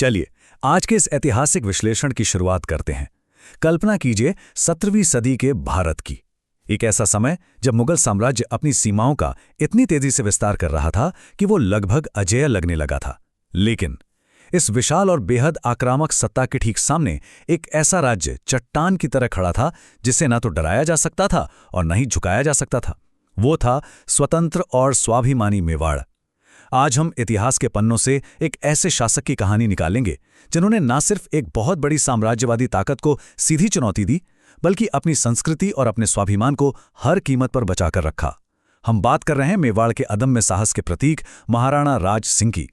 चलिए आज के इस ऐतिहासिक विश्लेषण की शुरुआत करते हैं। कल्पना कीजिए 17वीं सदी के भारत की। एक ऐसा समय जब मुगल साम्राज्य अपनी सीमाओं का इतनी तेजी से विस्तार कर रहा था कि वो लगभग अजेय लगने लगा था। लेकिन इस विशाल और बेहद आक्रामक सत्ता के ठीक सामने एक ऐसा राज्य चट्टान की तरह खड़ा था जिसे ना तो डराया जा सकता था और न ही झुकाया जा सकता था। वो था स्वतंत्र और स्वाभिमानी मेवाड़। आज हम इतिहास के पन्नों से एक ऐसे शासक की कहानी निकालेंगे जिन्होंने न सिर्फ एक बहुत बड़ी साम्राज्यवादी ताकत को सीधी चुनौती दी, बल्कि अपनी संस्कृति और अपने स्वाभिमान को हर कीमत पर बचाकर रखा। हम बात कर रहे हैं मेवाड़ के अदम्य साहस के प्रतीक महाराणा राज सिंह की।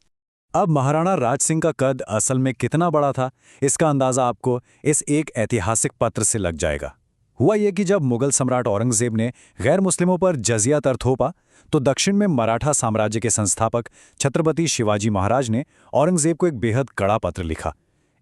अब महाराणा राज सिंह का कद असल में कितना बड़ा था, इसका अंदाजा आपको इस एक ऐतिहासिक पत्र से लग जाएगा। हुआ ये कि जब मुगल सम्राट औरंगजेब ने गैर मुस्लिमों पर जजिया कर थोपा, तो दक्षिण में मराठा साम्राज्य के संस्थापक छत्रपति शिवाजी महाराज ने औरंगजेब को एक बेहद कड़ा पत्र लिखा।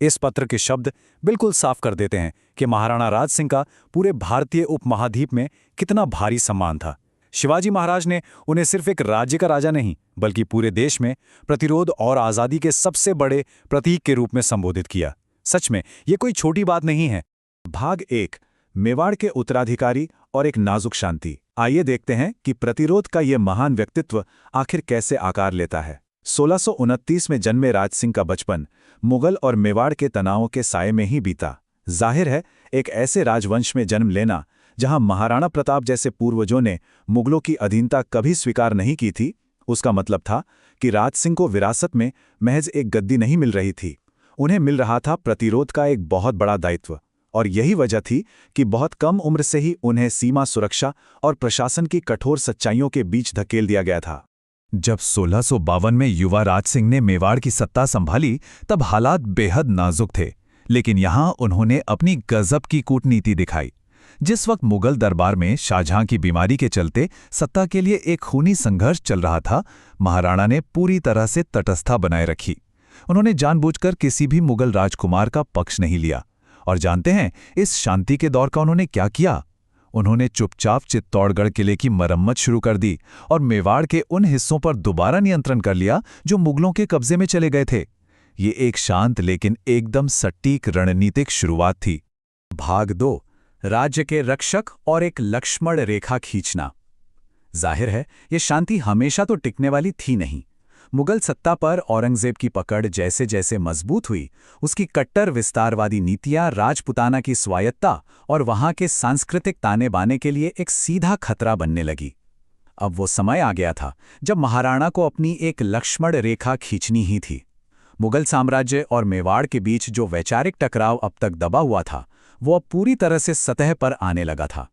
इस पत्र के शब्द बिल्कुल साफ कर देते हैं कि महाराणा राज सिंह का पूरे भारतीय उपमहाद्वीप में कितना भारी सम्मान था। शिवाजी महाराज ने उन्हें सिर्फ एक राज्य का राजा नहीं, बल्कि पूरे देश में प्रतिरोध और आज़ादी के सबसे बड़े प्रतीक के रूप में संबोधित किया। सच में ये कोई छोटी बात नहीं है। भाग 1, मेवाड़ के उत्तराधिकारी और एक नाजुक शांति। आइए देखते हैं कि प्रतिरोध का ये महान व्यक्तित्व आखिर कैसे आकार लेता है। 1629 में जन्मे राज सिंह का बचपन मुगल और मेवाड़ के तनावों के साये में ही बीता। जाहिर है, एक ऐसे राजवंश में जन्म लेना जहां महाराणा प्रताप जैसे पूर्वजों ने मुगलों की अधीनता कभी स्वीकार नहीं की थी, उसका मतलब था कि राज सिंह को विरासत में महज एक गद्दी नहीं मिल रही थी, उन्हें मिल रहा था प्रतिरोध का एक बहुत बड़ा दायित्व। और यही वजह थी कि बहुत कम उम्र से ही उन्हें सीमा सुरक्षा और प्रशासन की कठोर सच्चाइयों के बीच धकेल दिया गया था। जब 1652 में युवा राज सिंह ने मेवाड़ की सत्ता संभाली, तब हालात बेहद नाजुक थे। लेकिन यहां उन्होंने अपनी गजब की कूटनीति दिखाई। जिस वक्त मुगल दरबार में शाहजहां की बीमारी के चलते सत्ता के लिए एक खूनी संघर्ष चल रहा था, महाराणा ने पूरी तरह से तटस्थता बनाए रखी। उन्होंने जानबूझकर किसी भी मुगल राजकुमार का पक्ष नहीं लिया। और जानते हैं इस शांति के दौर का उन्होंने क्या किया? उन्होंने चुपचाप चित्तौड़गढ़ किले की मरम्मत शुरू कर दी और मेवाड़ के उन हिस्सों पर दोबारा नियंत्रण कर लिया जो मुगलों के कब्जे में चले गए थे। ये एक शांत लेकिन एकदम सटीक रणनीतिक शुरुआत थी। भाग 2, राज्य के रक्षक और एक लक्ष्मण रेखा खींचना। जाहिर है, ये शांति हमेशा तो टिकने वाली थी नहीं। मुगल सत्ता पर औरंगजेब की पकड़ जैसे जैसे मजबूत हुई, उसकी कट्टर विस्तारवादी नीतियां राजपुताना की स्वायत्ता और वहां के सांस्कृतिक ताने बाने के लिए एक सीधा खतरा बनने लगी। अब वो समय आ गया था जब महाराणा को अपनी एक लक्ष्मण रेखा खींचनी ही थी। मुगल साम्राज्य और मेवाड़ के बीच जो वैचारिक टकराव अब तक दबा हुआ था, वो अब पूरी तरह से सतह पर आने लगा था।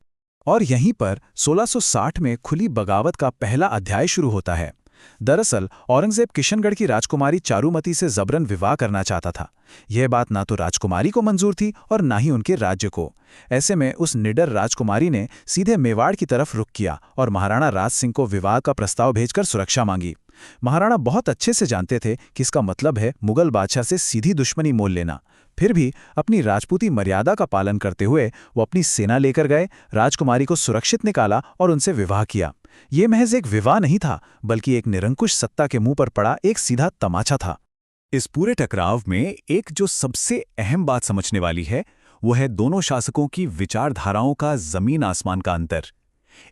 और यहीं पर 1660 में खुली बगावत का पहला अध्याय शुरू होता है। दरअसल औरंगजेब किशनगढ़ की राजकुमारी चारुमती से जबरन विवाह करना चाहता था। यह बात ना तो राजकुमारी को मंजूर थी और ना ही उनके राज्य को। ऐसे में उस निडर राजकुमारी ने सीधे मेवाड़ की तरफ रुख किया और महाराणा राज सिंह को विवाह का प्रस्ताव भेजकर सुरक्षा मांगी। महाराणा बहुत अच्छे से जानते थे कि इसका मतलब है मुगल बादशाह से सीधी दुश्मनी मोल लेना। फिर भी अपनी राजपूती मर्यादा का पालन करते हुए वो अपनी सेना लेकर गए, राजकुमारी को सुरक्षित निकाला और उनसे विवाह किया। ये महज एक विवाह नहीं था, बल्कि एक निरंकुश सत्ता के मुंह पर पड़ा एक सीधा तमाचा था। इस पूरे टकराव में एक जो सबसे अहम बात समझने वाली है, वो है दोनों शासकों की विचारधाराओं का जमीन आसमान का अंतर।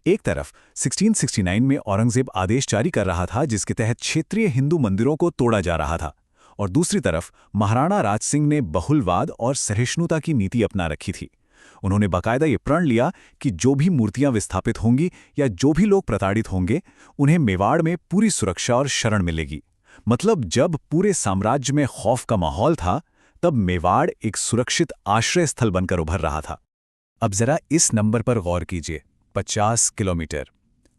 एक तरफ 1669 में औरंगजेब आदेश जारी कर रहा था जिसके तहत क्षेत्रीय हिंदू मंदिरों को तोड़ा जा रहा था, और दूसरी तरफ महाराणा राज सिंह ने बहुलवाद और सहिष्णुता की नीति अपना रखी थी। उन्होंने बाकायदा ये प्रण लिया कि जो भी मूर्तियां विस्थापित होंगी या जो भी लोग प्रताड़ित होंगे, उन्हें मेवाड़ में पूरी सुरक्षा और शरण मिलेगी। मतलब जब पूरे साम्राज्य में खौफ का माहौल था, तब मेवाड़ एक सुरक्षित आश्रय स्थल बनकर उभर रहा था। अब जरा इस नंबर पर गौर कीजिए, 50 किलोमीटर।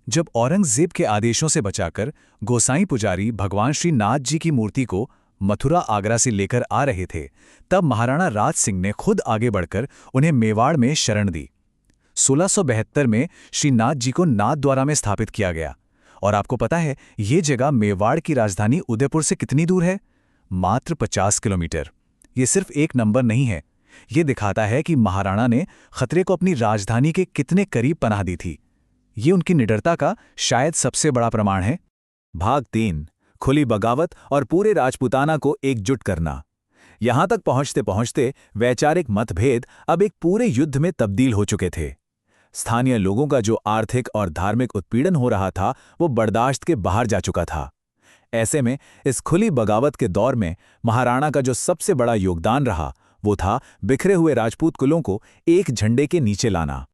जब औरंगजेब के आदेशों से बचाकर गोसाई पुजारी भगवान श्री नाथ जी की मूर्ति को मथुरा आगरा से लेकर आ रहे थे, तब महाराणा राज सिंह ने खुद आगे बढ़कर उन्हें मेवाड़ में शरण दी। 1672 में श्री नाथ जी को नाथद्वारा में स्थापित किया गया। और आपको पता है ये जगह मेवाड़ की राजधानी उदयपुर से कितनी दूर है? मात्र 50 किलोमीटर। ये सिर्फ एक नंबर नहीं है, ये दिखाता है कि महाराणा ने खतरे को अपनी राजधानी के कितने करीब पनाह दी थी। ये उनकी निडरता का शायद सबसे बड़ा प्रमाण है। भाग 3, खुली बगावत और पूरे राजपुताना को एकजुट करना। यहां तक पहुंचते पहुंचते वैचारिक मतभेद अब एक पूरे युद्ध में तब्दील हो चुके थे। स्थानीय लोगों का जो आर्थिक और धार्मिक उत्पीड़न हो रहा था वो बर्दाश्त के बाहर जा चुका था। ऐसे में इस खुली बगावत के दौर में महाराणा का जो सबसे बड़ा योगदान रहा वो था बिखरे हुए राजपूत कुलों को एक झंडे के नीचे लाना।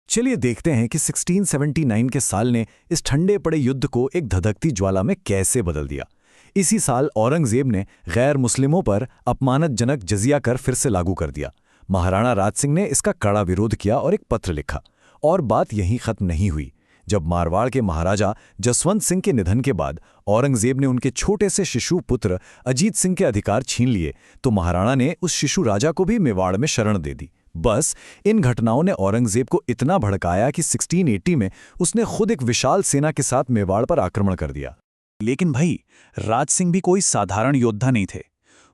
चलिए देखते हैं कि 1679 के साल ने इस ठंडे पड़े युद्ध को एक धधकती ज्वाला में कैसे बदल दिया। इसी साल औरंगजेब ने गैर मुस्लिमों पर अपमानजनक जजिया कर फिर से लागू कर दिया। महाराणा राज सिंह ने इसका कड़ा विरोध किया और एक पत्र लिखा। और बात यहीं खत्म नहीं हुई। जब मारवाड़ के महाराजा जसवंत सिंह के निधन के बाद औरंगजेब ने उनके छोटे से शिशु पुत्र अजीत सिंह के अधिकार छीन लिए तो महाराणा ने उस शिशु राजा को भी मेवाड़ में शरण दे दी। बस इन घटनाओं ने औरंगजेब को इतना भड़काया कि 1680 में उसने खुद एक विशाल सेना के साथ मेवाड़ पर आक्रमण कर दिया। लेकिन भाई, राज सिंह भी कोई साधारण योद्धा नहीं थे।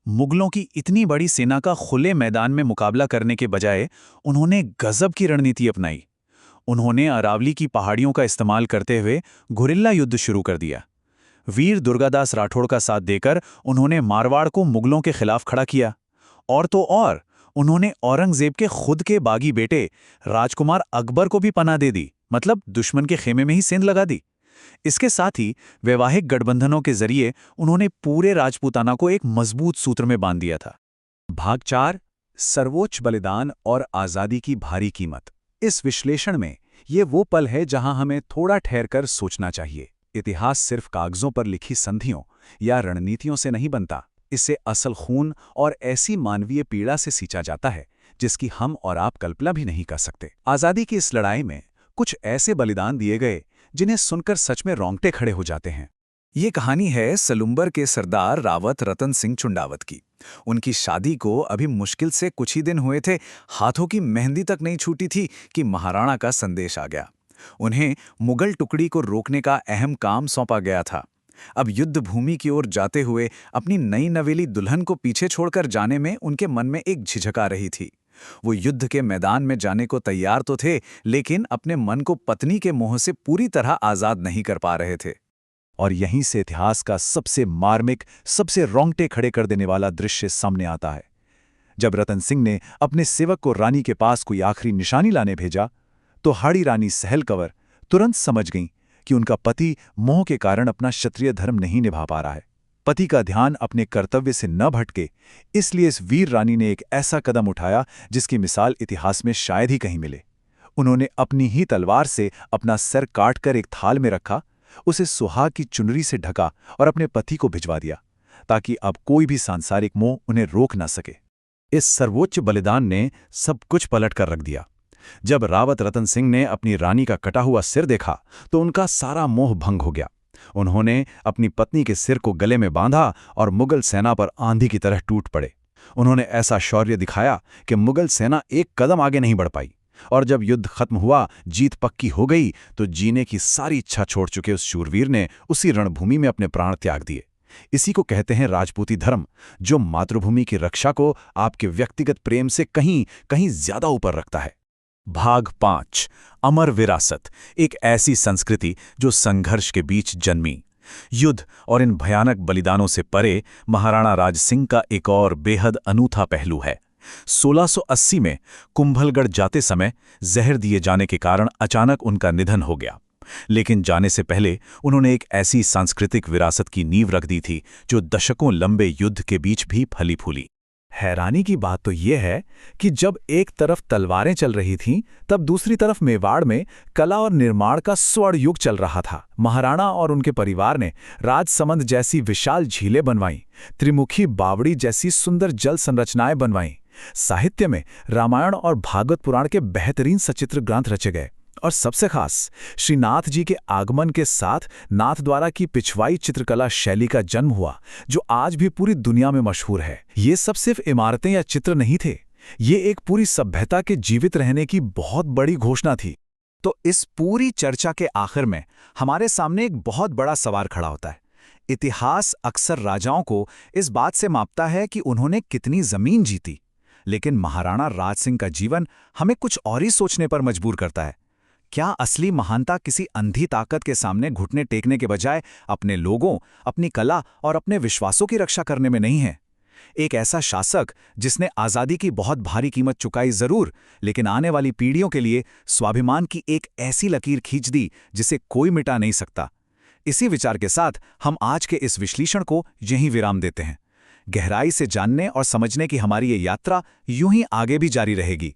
मुगलों की इतनी बड़ी सेना का खुले मैदान में मुकाबला करने के बजाय उन्होंने गजब की रणनीति अपनाई। उन्होंने अरावली की पहाड़ियों का इस्तेमाल करते हुए गुरिल्ला युद्ध शुरू कर दिया। वीर दुर्गादास राठौड़ का साथ देकर उन्होंने मारवाड़ को मुगलों के खिलाफ खड़ा किया। और तो और उन्होंने औरंगजेब के खुद के बागी बेटे राजकुमार अकबर को भी पनाह दे दी, मतलब दुश्मन के खेमे में ही सेंध लगा दी। इसके साथ ही वैवाहिक गठबंधनों के जरिए उन्होंने पूरे राजपूताना को एक मजबूत सूत्र में बांध दिया था। भाग 4, सर्वोच्च बलिदान और आज़ादी की भारी कीमत। इस विश्लेषण में ये वो पल है जहां हमें थोड़ा ठहरकर सोचना चाहिए। इतिहास सिर्फ कागजों पर लिखी संधियों या रणनीतियों से नहीं बनता। इसे असल खून और ऐसी मानवीय पीड़ा से सींचा जाता है जिसकी हम और आप कल्पना भी नहीं कर सकते। आज़ादी की इस लड़ाई में कुछ ऐसे बलिदान दिए गए जिन्हें सुनकर सच में रोंगटे खड़े हो जाते हैं। ये कहानी है सलुम्बर के सरदार रावत रतन सिंह चुंडावत की। उनकी शादी को अभी मुश्किल से कुछ ही दिन हुए थे, हाथों की मेहंदी तक नहीं छूटी थी कि महाराणा का संदेश आ गया। उन्हें मुगल टुकड़ी को रोकने का अहम काम सौंपा गया था। अब युद्ध भूमि की ओर जाते हुए अपनी नई नवेली दुल्हन को पीछे छोड़कर जाने में उनके मन में एक झिझक आ रही थी। वो युद्ध के मैदान में जाने को तैयार तो थे, लेकिन अपने मन को पत्नी के मोह से पूरी तरह आज़ाद नहीं कर पा रहे थे। और यहीं से इतिहास का सबसे मार्मिक, सबसे रोंगटे खड़े कर देने वाला दृश्य सामने आता है। जब रतन सिंह ने अपने सेवक को रानी के पास कोई आखिरी निशानी लाने भेजा तो हाड़ी रानी सहल कंवर तुरंत समझ गईं कि उनका पति मोह के कारण अपना क्षत्रिय धर्म नहीं निभा पा रहा है। पति का ध्यान अपने कर्तव्य से न भटके, इसलिए इस वीर रानी ने एक ऐसा कदम उठाया जिसकी मिसाल इतिहास में शायद ही कहीं मिले। उन्होंने अपनी ही तलवार से अपना सिर काटकर एक थाल में रखा, उसे सुहाग की चुनरी से ढका और अपने पति को भिजवा दिया, ताकि अब कोई भी सांसारिक मोह उन्हें रोक न सके। इस सर्वोच्च बलिदान ने सब कुछ पलट कर रख दिया। जब रावत रतन सिंह ने अपनी रानी का कटा हुआ सिर देखा तो उनका सारा मोह भंग हो गया। उन्होंने अपनी पत्नी के सिर को गले में बांधा और मुगल सेना पर आंधी की तरह टूट पड़े। उन्होंने ऐसा शौर्य दिखाया कि मुगल सेना एक कदम आगे नहीं बढ़ पाई। और जब युद्ध खत्म हुआ, जीत पक्की हो गई, तो जीने की सारी इच्छा छोड़ चुके उस शूरवीर ने उसी रणभूमि में अपने प्राण त्याग दिए। इसी को कहते हैं राजपूती धर्म, जो मातृभूमि की रक्षा को आपके व्यक्तिगत प्रेम से कहीं कहीं ज्यादा ऊपर रखता है। भाग 5, अमर विरासत। एक ऐसी संस्कृति जो संघर्ष के बीच जन्मी। युद्ध और इन भयानक बलिदानों से परे महाराणा राज सिंह का एक और बेहद अनूठा पहलू है। 1680 में कुंभलगढ़ जाते समय जहर दिए जाने के कारण अचानक उनका निधन हो गया। लेकिन जाने से पहले उन्होंने एक ऐसी सांस्कृतिक विरासत की नींव रख दी थी जो दशकों लंबे युद्ध के बीच भी फली फूली। हैरानी की बात तो यह है कि जब एक तरफ तलवारें चल रही थीं, तब दूसरी तरफ मेवाड़ में कला और निर्माण का स्वर्ण युग चल रहा था। महाराणा और उनके परिवार ने राजसमंद जैसी विशाल झीलें बनवाईं, त्रिमुखी बावड़ी जैसी सुंदर जल संरचनाएं बनवाईं। साहित्य में रामायण और भागवत पुराण के बेहतरीन सचित्र ग्रंथ रचे गए। और सबसे खास श्रीनाथ जी के आगमन के साथ नाथद्वारा की पिछवाई चित्रकला शैली का जन्म हुआ, जो आज भी पूरी दुनिया में मशहूर है। ये सब सिर्फ इमारतें या चित्र नहीं थे, ये एक पूरी सभ्यता के जीवित रहने की बहुत बड़ी घोषणा थी। तो इस पूरी चर्चा के आखिर में हमारे सामने एक बहुत बड़ा सवाल खड़ा होता है। इतिहास अक्सर राजाओं को इस बात से मापता है कि उन्होंने कितनी जमीन जीती, लेकिन महाराणा राज सिंह का जीवन हमें कुछ और ही सोचने पर मजबूर करता है। क्या असली महानता किसी अंधी ताकत के सामने घुटने टेकने के बजाय अपने लोगों, अपनी कला और अपने विश्वासों की रक्षा करने में नहीं है? एक ऐसा शासक जिसने आज़ादी की बहुत भारी कीमत चुकाई जरूर, लेकिन आने वाली पीढ़ियों के लिए स्वाभिमान की एक ऐसी लकीर खींच दी जिसे कोई मिटा नहीं सकता। इसी विचार के साथ हम आज के इस विश्लेषण को यहीं विराम देते हैं। गहराई से जानने और समझने की हमारी ये यात्रा यूं ही आगे भी जारी रहेगी।